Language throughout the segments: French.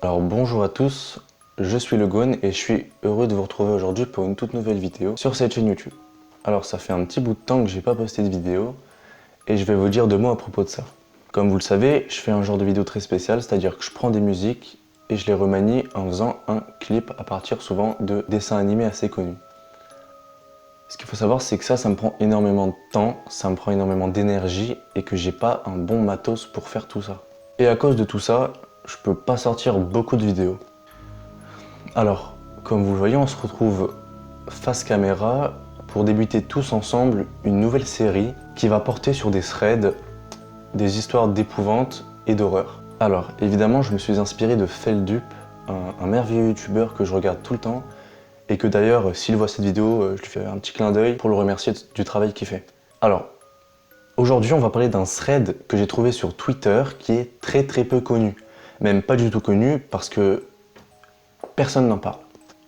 Alors bonjour à tous, je suis Le Gone et je suis heureux de vous retrouver aujourd'hui pour une toute nouvelle vidéo sur cette chaîne YouTube. Alors ça fait un petit bout de temps que j'ai pas posté de vidéo et je vais vous dire 2 mots à propos de ça. Comme vous le savez, je fais un genre de vidéo très spécial, c'est-à-dire que je prends des musiques et je les remanie en faisant un clip à partir souvent de dessins animés assez connus. Ce qu'il faut savoir, c'est que ça me prend énormément de temps, ça me prend énormément d'énergie et que j'ai pas un bon matos pour faire tout ça. Et à cause de tout ça, je peux pas sortir beaucoup de vidéos. Alors, comme vous le voyez, on se retrouve face caméra pour débuter tous ensemble une nouvelle série qui va porter sur des threads, des histoires d'épouvante et d'horreur. Alors, évidemment, je me suis inspiré de Feldup, un merveilleux youtubeur que je regarde tout le temps et que d'ailleurs, s'il voit cette vidéo, je lui fais un petit clin d'œil pour le remercier du travail qu'il fait. Alors, aujourd'hui, on va parler d'un thread que j'ai trouvé sur Twitter qui est très peu connu. Même pas du tout connu parce que personne n'en parle.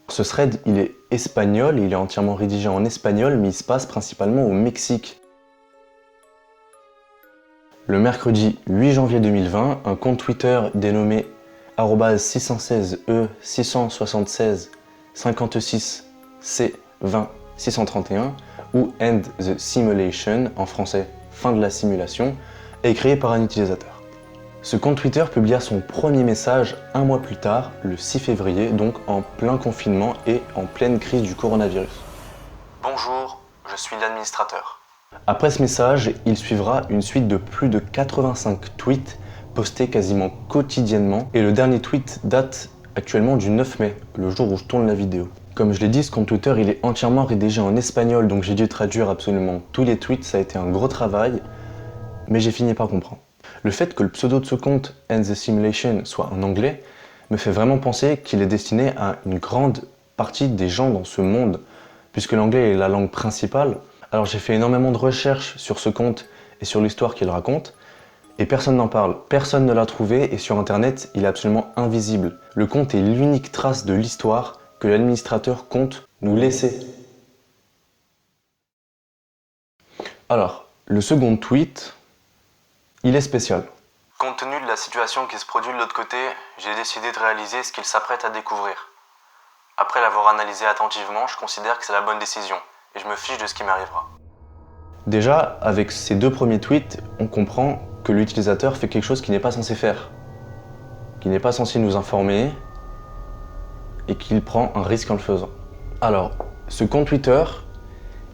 Ce thread, il est espagnol, il est entièrement rédigé en espagnol, mais il se passe principalement au Mexique. Le mercredi 8 janvier 2020, un compte Twitter dénommé @616e67656c20 ou End the Simulation, en français fin de la simulation, est créé par un utilisateur. Ce compte Twitter publia son premier message un mois plus tard, le 6 février, donc en plein confinement et en pleine crise du coronavirus. Bonjour, je suis l'administrateur. Après ce message, il suivra une suite de plus de 85 tweets postés quasiment quotidiennement et le dernier tweet date actuellement du 9 mai, le jour où je tourne la vidéo. Comme je l'ai dit, ce compte Twitter il est entièrement rédigé en espagnol, donc j'ai dû traduire absolument tous les tweets, ça a été un gros travail, mais j'ai fini par comprendre. Le fait que le pseudo de ce compte, End the Simulation, soit en anglais, me fait vraiment penser qu'il est destiné à une grande partie des gens dans ce monde, puisque l'anglais est la langue principale. Alors j'ai fait énormément de recherches sur ce compte et sur l'histoire qu'il raconte, et personne n'en parle, personne ne l'a trouvé, et sur internet, il est absolument invisible. Le compte est l'unique trace de l'histoire que l'administrateur compte nous laisser. Alors, le second tweet, il est spécial. Compte tenu de la situation qui se produit de l'autre côté, j'ai décidé de réaliser ce qu'il s'apprête à découvrir. Après l'avoir analysé attentivement, je considère que c'est la bonne décision, et je me fiche de ce qui m'arrivera. Déjà, avec ces 2 premiers tweets, on comprend que l'utilisateur fait quelque chose qu'il n'est pas censé faire, qu'il n'est pas censé nous informer, et qu'il prend un risque en le faisant. Alors, ce compte Twitter,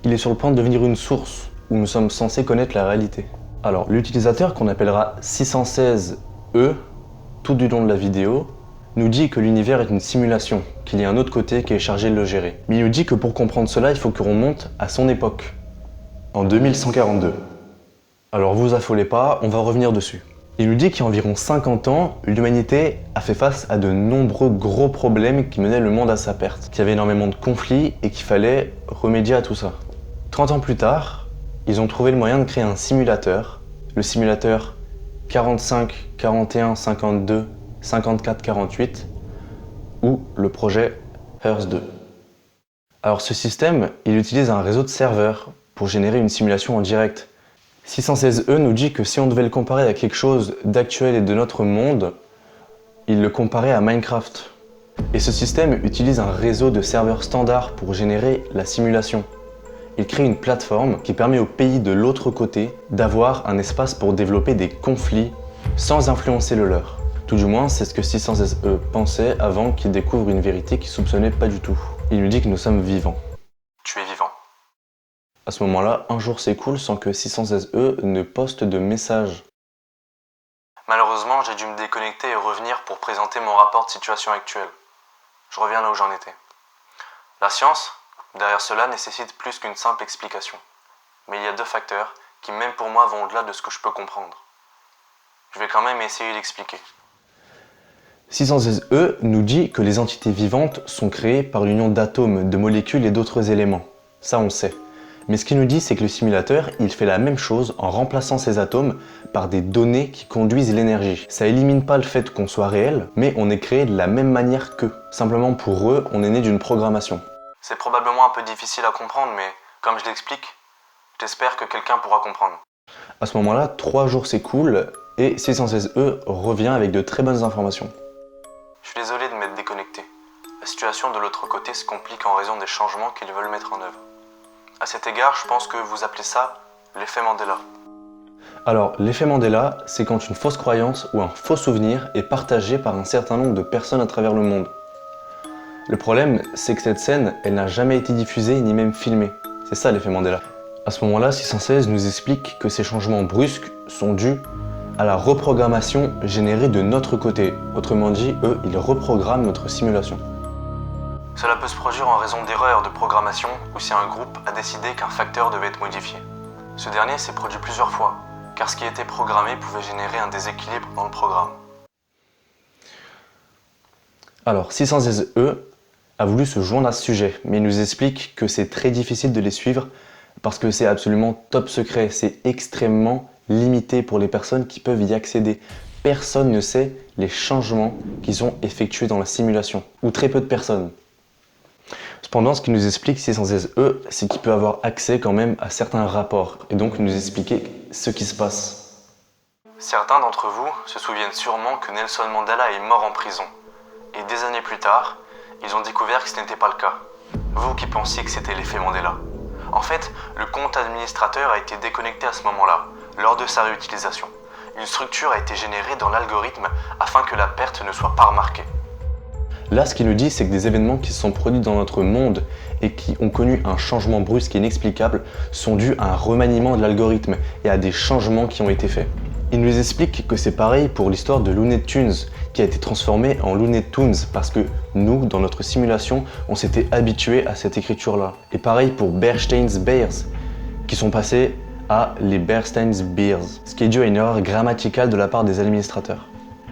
il est sur le point de devenir une source où nous sommes censés connaître la réalité. Alors, l'utilisateur qu'on appellera 616E, tout du long de la vidéo, nous dit que l'univers est une simulation, qu'il y a un autre côté qui est chargé de le gérer. Mais il nous dit que pour comprendre cela, il faut que l'on remonte à son époque, en 2142. Alors vous affolez pas, on va revenir dessus. Il nous dit qu'il y a environ 50 ans, l'humanité a fait face à de nombreux gros problèmes qui menaient le monde à sa perte, qu'il y avait énormément de conflits et qu'il fallait remédier à tout ça. 30 ans plus tard, ils ont trouvé le moyen de créer un simulateur, le simulateur 45, 41, 52, 54, 48, ou le projet Earth 2. Alors ce système, il utilise un réseau de serveurs pour générer une simulation en direct. 616E nous dit que si on devait le comparer à quelque chose d'actuel et de notre monde, il le comparait à Minecraft. Et ce système utilise un réseau de serveurs standards pour générer la simulation. Il crée une plateforme qui permet aux pays de l'autre côté d'avoir un espace pour développer des conflits sans influencer le leur. Tout du moins, c'est ce que 616E pensait avant qu'il découvre une vérité qu'il soupçonnait pas du tout. Il nous dit que nous sommes vivants. Tu es vivant. À ce moment-là, un jour s'écoule sans que 616E ne poste de message. Malheureusement, j'ai dû me déconnecter et revenir pour présenter mon rapport de situation actuelle. Je reviens là où j'en étais. La science, derrière cela, nécessite plus qu'une simple explication. Mais il y a 2 facteurs qui, même pour moi, vont au-delà de ce que je peux comprendre. Je vais quand même essayer d'expliquer. 616E nous dit que les entités vivantes sont créées par l'union d'atomes, de molécules et d'autres éléments. Ça, on le sait. Mais ce qu'il nous dit, c'est que le simulateur, il fait la même chose en remplaçant ces atomes par des données qui conduisent l'énergie. Ça élimine pas le fait qu'on soit réel, mais on est créé de la même manière qu'eux. Simplement pour eux, on est né d'une programmation. C'est probablement un peu difficile à comprendre, mais comme je l'explique, j'espère que quelqu'un pourra comprendre. À ce moment-là, 3 jours s'écoulent et 616E revient avec de très bonnes informations. Je suis situation de l'autre côté se complique en raison des changements qu'ils veulent mettre en œuvre. À cet égard, je pense que vous appelez ça l'effet Mandela. Alors, l'effet Mandela, c'est quand une fausse croyance ou un faux souvenir est partagé par un certain nombre de personnes à travers le monde. Le problème, c'est que cette scène, elle n'a jamais été diffusée ni même filmée. C'est ça l'effet Mandela. À ce moment-là, 616 nous explique que ces changements brusques sont dus à la reprogrammation générée de notre côté. Autrement dit, eux, ils reprogramment notre simulation. Cela peut se produire en raison d'erreurs de programmation ou si un groupe a décidé qu'un facteur devait être modifié. Ce dernier s'est produit plusieurs fois, car ce qui était programmé pouvait générer un déséquilibre dans le programme. Alors, 616E a voulu se joindre à ce sujet, mais il nous explique que c'est très difficile de les suivre parce que c'est absolument top secret, c'est extrêmement limité pour les personnes qui peuvent y accéder. Personne ne sait les changements qui sont effectués dans la simulation, ou très peu de personnes. Cependant, ce qui nous explique 616E, c'est qu'il peut avoir accès quand même à certains rapports, et donc nous expliquer ce qui se passe. Certains d'entre vous se souviennent sûrement que Nelson Mandela est mort en prison, et des années plus tard, ils ont découvert que ce n'était pas le cas. Vous qui pensiez que c'était l'effet Mandela. En fait, le compte administrateur a été déconnecté à ce moment-là, lors de sa réutilisation. Une structure a été générée dans l'algorithme afin que la perte ne soit pas remarquée. Là, ce qu'il nous dit, c'est que des événements qui se sont produits dans notre monde et qui ont connu un changement brusque et inexplicable sont dus à un remaniement de l'algorithme et à des changements qui ont été faits. Il nous explique que c'est pareil pour l'histoire de Looney Tunes, qui a été transformé en Looney Tunes parce que nous, dans notre simulation, on s'était habitué à cette écriture-là. Et pareil pour Bernstein's Bears, qui sont passés à les Bernstein's Bears, ce qui est dû à une erreur grammaticale de la part des administrateurs.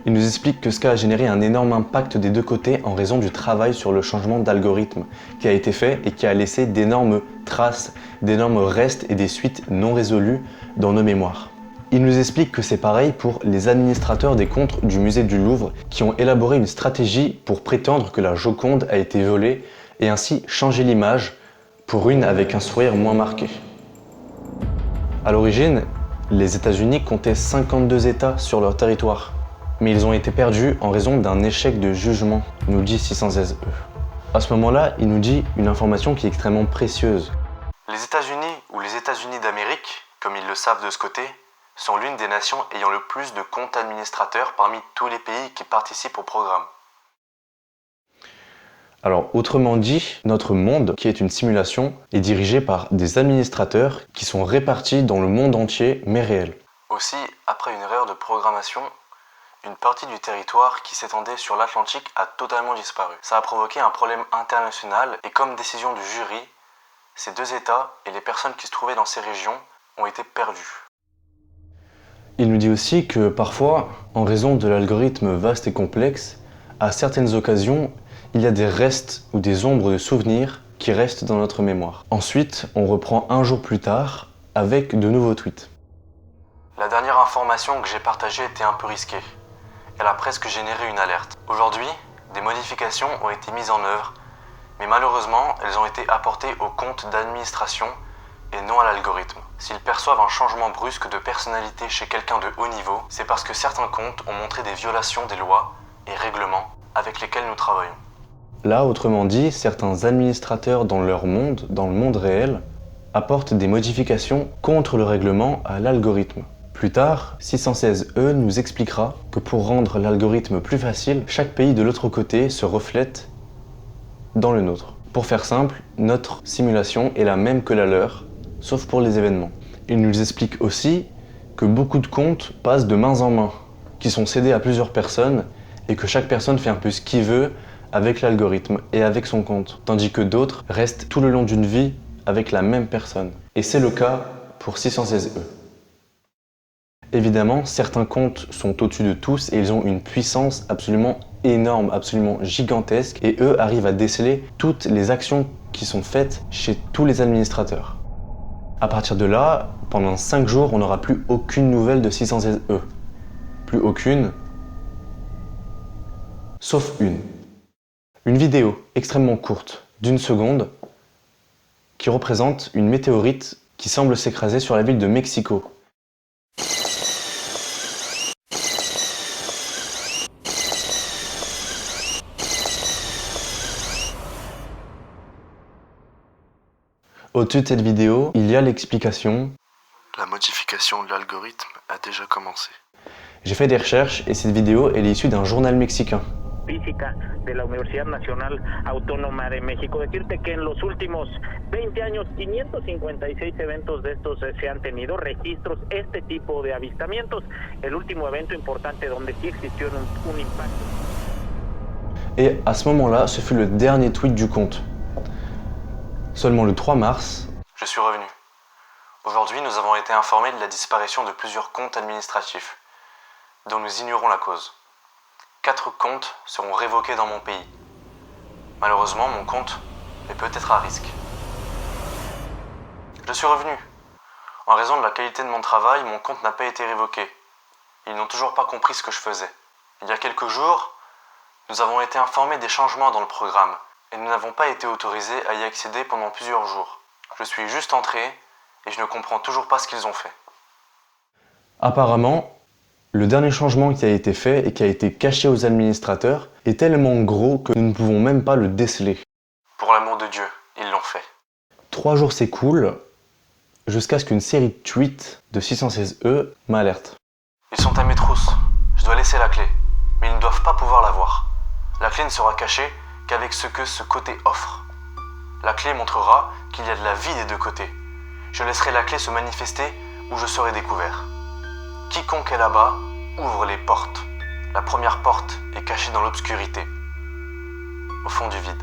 Il nous explique que ce cas a généré un énorme impact des deux côtés en raison du travail sur le changement d'algorithme qui a été fait et qui a laissé d'énormes traces, d'énormes restes et des suites non résolues dans nos mémoires. Il nous explique que c'est pareil pour les administrateurs des comptes du musée du Louvre qui ont élaboré une stratégie pour prétendre que la Joconde a été volée et ainsi changer l'image pour une avec un sourire moins marqué. À l'origine, les États-Unis comptaient 52 États sur leur territoire, mais ils ont été perdus en raison d'un échec de jugement, nous dit 616E. À ce moment-là, il nous dit une information qui est extrêmement précieuse. Les États-Unis ou les États-Unis d'Amérique, comme ils le savent de ce côté, sont l'une des nations ayant le plus de comptes administrateurs parmi tous les pays qui participent au programme. Alors, autrement dit, notre monde, qui est une simulation, est dirigé par des administrateurs qui sont répartis dans le monde entier, mais réels. Aussi, après une erreur de programmation, une partie du territoire qui s'étendait sur l'Atlantique a totalement disparu. Ça a provoqué un problème international et comme décision du jury, ces deux États et les personnes qui se trouvaient dans ces régions ont été perdus. Il nous dit aussi que parfois, en raison de l'algorithme vaste et complexe, à certaines occasions, il y a des restes ou des ombres de souvenirs qui restent dans notre mémoire. Ensuite, on reprend un jour plus tard avec de nouveaux tweets. La dernière information que j'ai partagée était un peu risquée. Elle a presque généré une alerte. Aujourd'hui, des modifications ont été mises en œuvre, mais malheureusement, elles ont été apportées au compte d'administration et non à l'algorithme. S'ils perçoivent un changement brusque de personnalité chez quelqu'un de haut niveau, c'est parce que certains comptes ont montré des violations des lois et règlements avec lesquels nous travaillons. Là, autrement dit, certains administrateurs dans leur monde, dans le monde réel, apportent des modifications contre le règlement à l'algorithme. Plus tard, 616E nous expliquera que pour rendre l'algorithme plus facile, chaque pays de l'autre côté se reflète dans le nôtre. Pour faire simple, notre simulation est la même que la leur, sauf pour les événements. Il nous explique aussi que beaucoup de comptes passent de main en main, qui sont cédés à plusieurs personnes et que chaque personne fait un peu ce qu'il veut avec l'algorithme et avec son compte, tandis que d'autres restent tout le long d'une vie avec la même personne. Et c'est le cas pour 616E. Évidemment, certains comptes sont au-dessus de tous et ils ont une puissance absolument énorme, absolument gigantesque, et eux arrivent à déceler toutes les actions qui sont faites chez tous les administrateurs. À partir de là, pendant 5 jours, on n'aura plus aucune nouvelle de 616E. Plus aucune, sauf une. Une vidéo extrêmement courte, d'1 seconde, qui représente une météorite qui semble s'écraser sur la ville de Mexico. Au-dessus de cette vidéo, il y a l'explication. La modification de l'algorithme a déjà commencé. J'ai fait des recherches et cette vidéo, elle est issue d'un journal mexicain. Física de la Universidad Nacional Autónoma de México. Decirte que en los últimos 20 años, 556 eventos de estos se han tenido registros, este tipo de avistamientos. El último evento importante donde sí existió un impacto. Et à ce moment-là, ce fut le dernier tweet du compte. Seulement le 3 mars, je suis revenu. Aujourd'hui, nous avons été informés de la disparition de plusieurs comptes administratifs, dont nous ignorons la cause. 4 comptes seront révoqués dans mon pays. Malheureusement, mon compte est peut-être à risque. Je suis revenu. En raison de la qualité de mon travail, mon compte n'a pas été révoqué. Ils n'ont toujours pas compris ce que je faisais. Il y a quelques jours, nous avons été informés des changements dans le programme et nous n'avons pas été autorisés à y accéder pendant plusieurs jours. Je suis juste entré et je ne comprends toujours pas ce qu'ils ont fait. Apparemment, le dernier changement qui a été fait et qui a été caché aux administrateurs est tellement gros que nous ne pouvons même pas le déceler. Pour l'amour de Dieu, ils l'ont fait. 3 jours s'écoulent jusqu'à ce qu'une série de tweets de 616E m'alerte. Ils sont à mes trousses. Je dois laisser la clé, mais ils ne doivent pas pouvoir la voir. La clé ne sera cachée qu'avec ce que ce côté offre. La clé montrera qu'il y a de la vie des deux côtés. Je laisserai la clé se manifester où je serai découvert. Quiconque est là-bas ouvre les portes. La première porte est cachée dans l'obscurité, au fond du vide.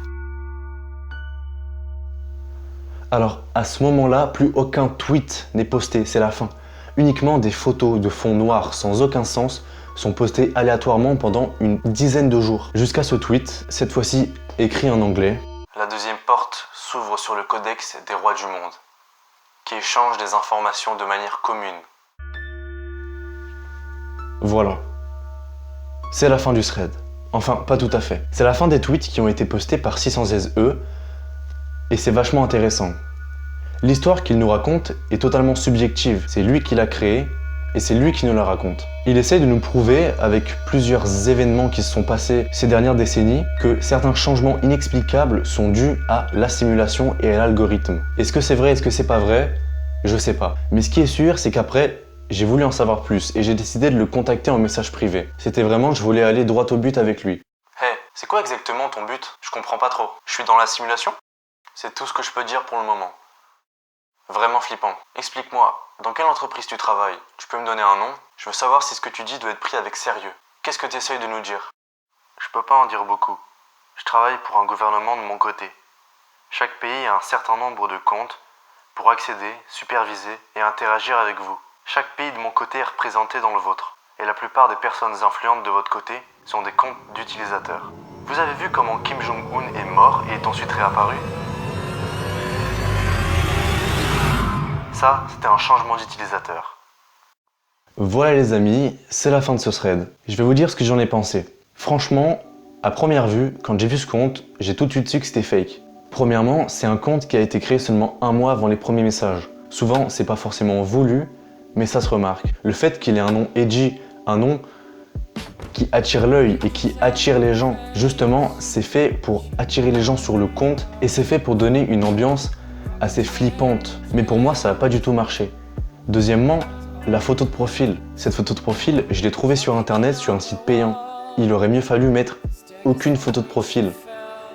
Alors, à ce moment-là, plus aucun tweet n'est posté, c'est la fin. Uniquement des photos de fond noir sans aucun sens sont postées aléatoirement pendant une dizaine de jours. Jusqu'à ce tweet, cette fois-ci écrit en anglais. La deuxième porte s'ouvre sur le codex des rois du monde, qui échange des informations de manière commune. Voilà. C'est la fin du thread. Enfin, pas tout à fait. C'est la fin des tweets qui ont été postés par 616E et c'est vachement intéressant. L'histoire qu'il nous raconte est totalement subjective. C'est lui qui l'a créée et c'est lui qui nous la raconte. Il essaie de nous prouver, avec plusieurs événements qui se sont passés ces dernières décennies, que certains changements inexplicables sont dus à la simulation et à l'algorithme. Est-ce que c'est vrai, est-ce que c'est pas vrai? Je sais pas. Mais ce qui est sûr, c'est qu'après, j'ai voulu en savoir plus et j'ai décidé de le contacter en message privé. C'était vraiment, je voulais aller droit au but avec lui. Hey, c'est quoi exactement ton but? Je comprends pas trop. Je suis dans la simulation? C'est tout ce que je peux dire pour le moment. Vraiment flippant. Explique-moi, dans quelle entreprise tu travailles? Tu peux me donner un nom? Je veux savoir si ce que tu dis doit être pris avec sérieux. Qu'est-ce que tu essayes de nous dire? Je peux pas en dire beaucoup. Je travaille pour un gouvernement de mon côté. Chaque pays a un certain nombre de comptes pour accéder, superviser et interagir avec vous. Chaque pays de mon côté est représenté dans le vôtre. Et la plupart des personnes influentes de votre côté sont des comptes d'utilisateurs. Vous avez vu comment Kim Jong-un est mort et est ensuite réapparu? Ça, c'était un changement d'utilisateur. Voilà les amis, c'est la fin de ce thread. Je vais vous dire ce que j'en ai pensé. Franchement, à première vue, quand j'ai vu ce compte, j'ai tout de suite su que c'était fake. Premièrement, c'est un compte qui a été créé seulement 1 mois avant les premiers messages. Souvent, c'est pas forcément voulu, mais ça se remarque. Le fait qu'il ait un nom edgy, un nom qui attire l'œil et qui attire les gens, justement, c'est fait pour attirer les gens sur le compte et c'est fait pour donner une ambiance assez flippante. Mais pour moi, ça n'a pas du tout marché. Deuxièmement, la photo de profil. Cette photo de profil, je l'ai trouvée sur internet, sur un site payant. Il aurait mieux fallu mettre aucune photo de profil.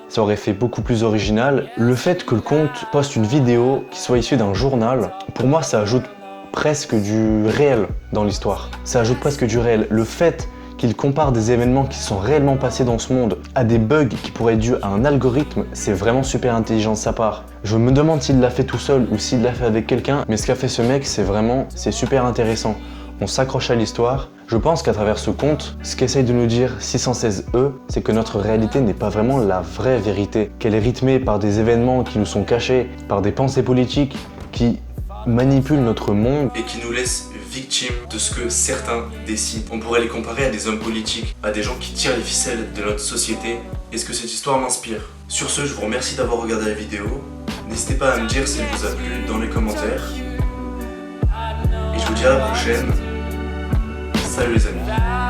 Ça aurait fait beaucoup plus original. Le fait que le compte poste une vidéo qui soit issue d'un journal, pour moi, ça ajoute presque du réel dans l'histoire. Ça ajoute presque du réel. Le fait qu'il compare des événements qui sont réellement passés dans ce monde à des bugs qui pourraient être dus à un algorithme, c'est vraiment super intelligent de sa part. Je me demande s'il l'a fait tout seul ou s'il l'a fait avec quelqu'un, mais ce qu'a fait ce mec, c'est super intéressant. On s'accroche à l'histoire. Je pense qu'à travers ce conte, ce qu'essaye de nous dire 616E, c'est que notre réalité n'est pas vraiment la vraie vérité, qu'elle est rythmée par des événements qui nous sont cachés, par des pensées politiques qui manipulent notre monde et qui nous laissent victimes de ce que certains décident. On pourrait les comparer à des hommes politiques, à des gens qui tirent les ficelles de notre société. Est-ce que cette histoire m'inspire? Sur ce, je vous remercie d'avoir regardé la vidéo. N'hésitez pas à me dire si elle vous a plu dans les commentaires. Et je vous dis à la prochaine. Salut les amis.